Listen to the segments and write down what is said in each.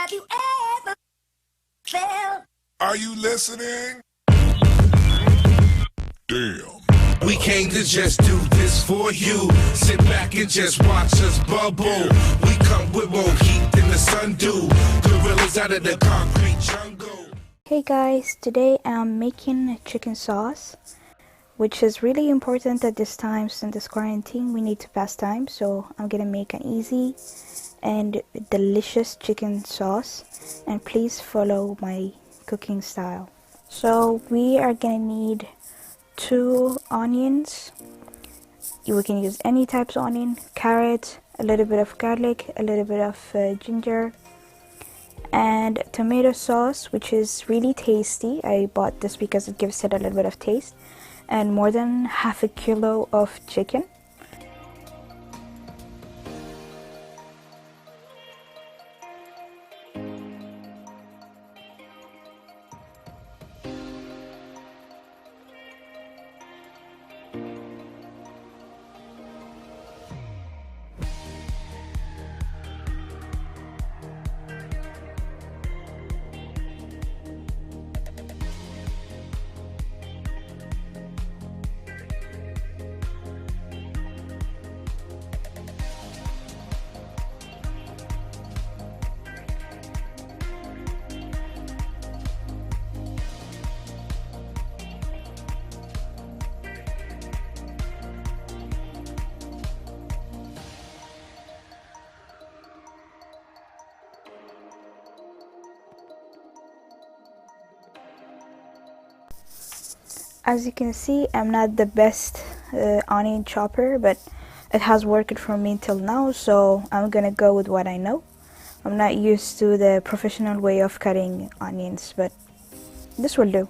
Have you ever felt? Are you listening? Damn. We came to just do this for you. Sit back and just watch us bubble. We come with more heat than the sun do. Gorillas out of the concrete jungle. Hey guys, today I'm making chicken sauce, which is really important at this time. In this quarantine we need to pass time, so I'm gonna make an easy and delicious chicken sauce, and please follow my cooking style. So we are gonna need 2 onions. We can use any types of onion, carrot, a little bit of garlic, a little bit of ginger, and tomato sauce, which is really tasty. I bought this because it gives it a little bit of taste, and more than half a kilo of chicken. As you can see, I'm not the best onion chopper, but it has worked for me till now, so I'm gonna go with what I know. I'm not used to the professional way of cutting onions, but this will do.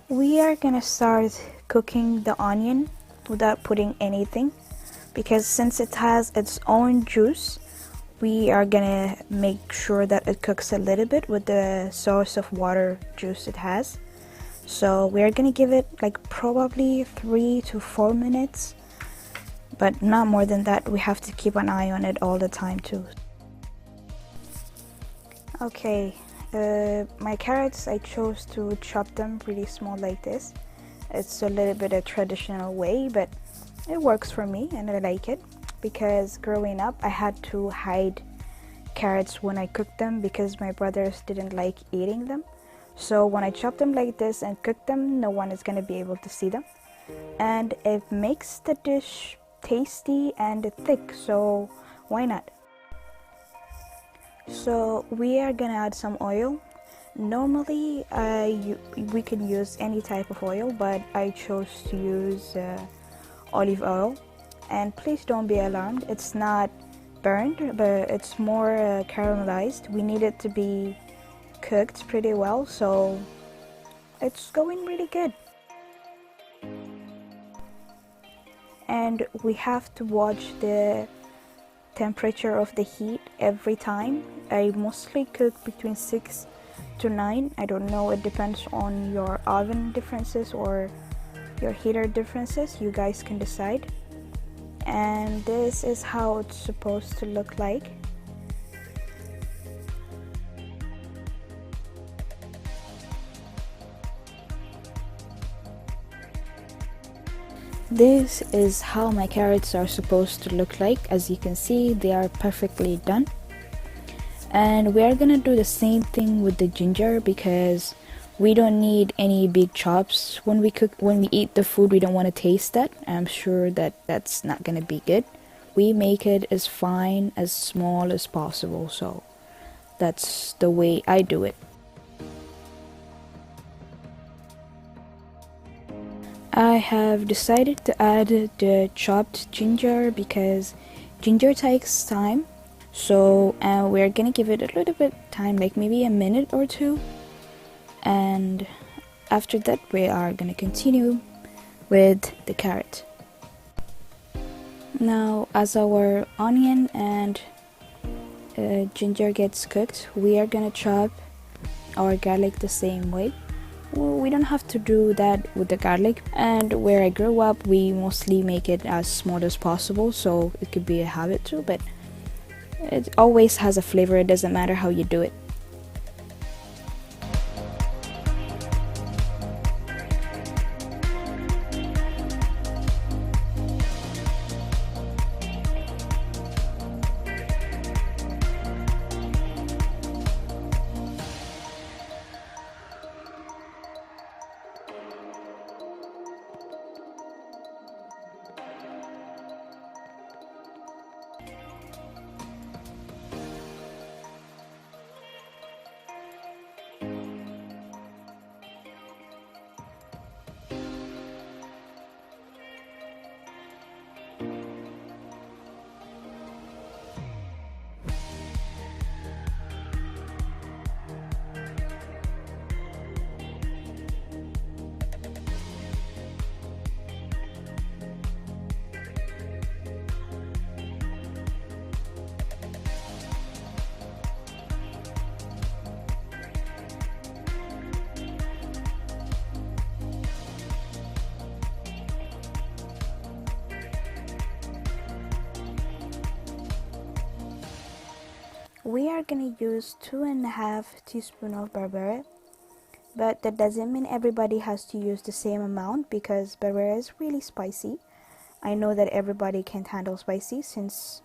We are gonna start cooking the onion without putting anything, because since it has its own juice, we are gonna make sure that it cooks a little bit with the source of water juice it has. So we are gonna give it like probably 3 to 4 minutes, but not more than that. We have to keep an eye on it all the time too. Okay. My carrots, I chose to chop them really small like this. It's a little bit a traditional way, but it works for me and I like it, because growing up I had to hide carrots when I cooked them because my brothers didn't like eating them. So when I chop them like this and cook them, no one is going to be able to see them, and it makes the dish tasty and thick, so why not? So we are gonna add some oil. Normally we can use any type of oil, but I chose to use olive oil. And please don't be alarmed, it's not burned, but it's more caramelized. We need it to be cooked pretty well, so it's going really good. And we have to watch the temperature of the heat every time. I mostly cook between 6 to 9. I don't know, it depends on your oven differences or your heater differences. You guys can decide. And this is how it's supposed to look like. This is how my carrots are supposed to look like. As you can see, they are perfectly done. And we are gonna do the same thing with the ginger, because we don't need any big chops when we eat the food. We don't want to taste that. I'm sure that that's not gonna be good. We make it as fine, as small as possible, so that's the way I do it. I have decided to add the chopped ginger because ginger takes time, so we're gonna give it a little bit time, like maybe a minute or 2, and after that we are gonna continue with the carrot. Now, as our onion and ginger gets cooked, we are gonna chop our garlic the same way. Well, we don't have to do that with the garlic, and where I grew up we mostly make it as small as possible, so it could be a habit too, but it always has a flavor. It doesn't matter how you do it. We are gonna use 2.5 teaspoons of Barbera, but that doesn't mean everybody has to use the same amount because Barbera is really spicy. I know that everybody can't handle spicy. Since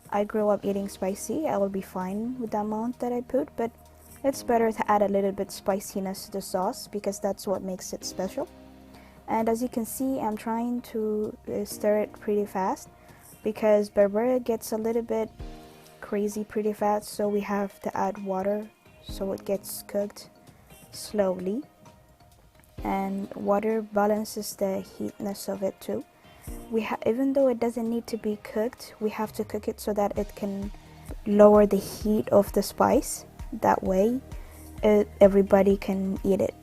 I grew up eating spicy, I will be fine with the amount that I put, but it's better to add a little bit spiciness to the sauce because that's what makes it special. And as you can see, I'm trying to stir it pretty fast because Barbera gets a little bit crazy pretty fast, so we have to add water so it gets cooked slowly, and water balances the heatness of it too. Even though it doesn't need to be cooked, we have to cook it so that it can lower the heat of the spice. That way everybody can eat it.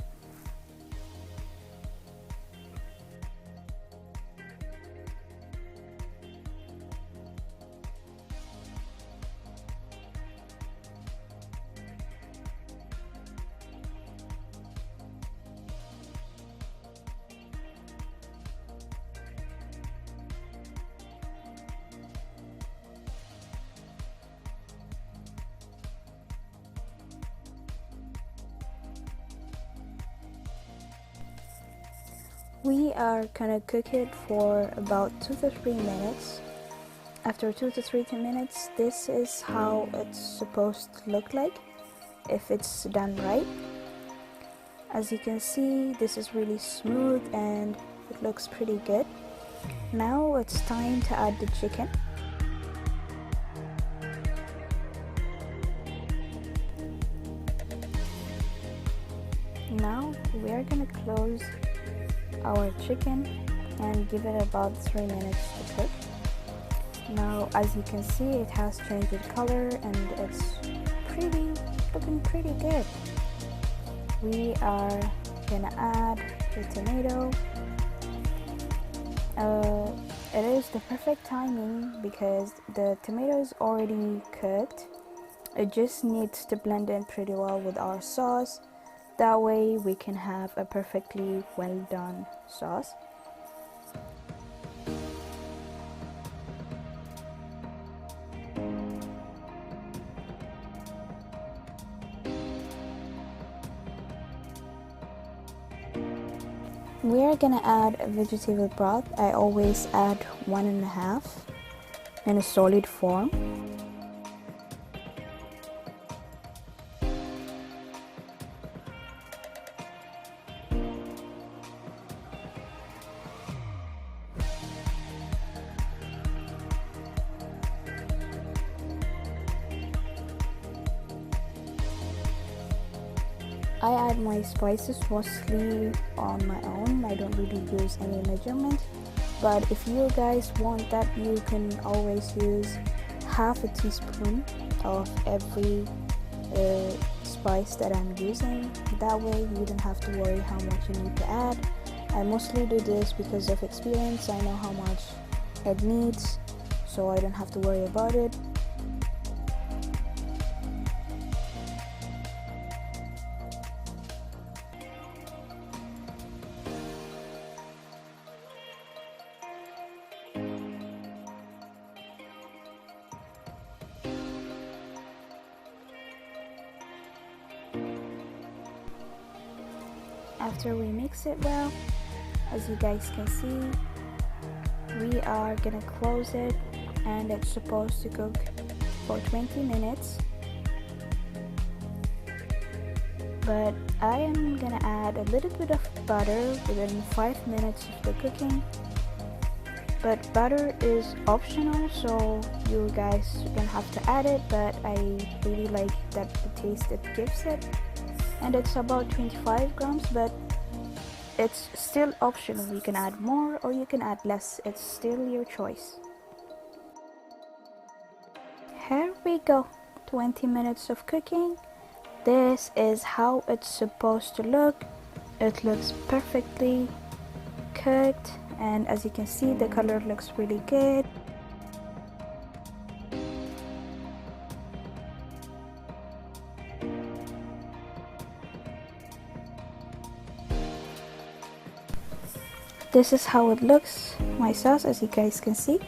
We are gonna cook it for about 2 to 3 minutes. After 2 to 3 minutes, this is how it's supposed to look like if it's done right. As you can see, this is really smooth and it looks pretty good. Now it's time to add the chicken. Now we are gonna close our chicken and give it about 3 minutes to cook. Now as you can see, it has changed its color and it's looking pretty good. We are gonna add the tomato. It is the perfect timing because the tomato is already cooked. It just needs to blend in pretty well with our sauce. That way we can have a perfectly well done sauce. We are gonna add a vegetable broth. I always add 1.5 in a solid form. I add my spices mostly on my own. I don't really use any measurement, but if you guys want that, you can always use half a teaspoon of every spice that I'm using. That way you don't have to worry how much you need to add. I mostly do this because of experience. I know how much it needs, so I don't have to worry about it. After we mix it well, as you guys can see, we are gonna close it, and it's supposed to cook for 20 minutes. But I am gonna add a little bit of butter within 5 minutes of the cooking. But butter is optional, so you guys don't have to add it, but I really like that the taste it gives it. And it's about 25 grams, but it's still optional. You can add more or you can add less. It's still your choice. Here we go. 20 minutes of cooking. This is how it's supposed to look. It looks perfectly cooked, and as you can see, the color looks really good. This is how it looks, my sauce, as you guys can see.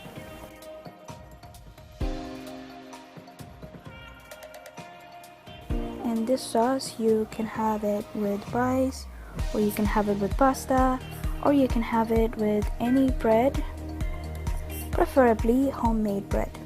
And this sauce, you can have it with rice, or you can have it with pasta, or you can have it with any bread, preferably homemade bread.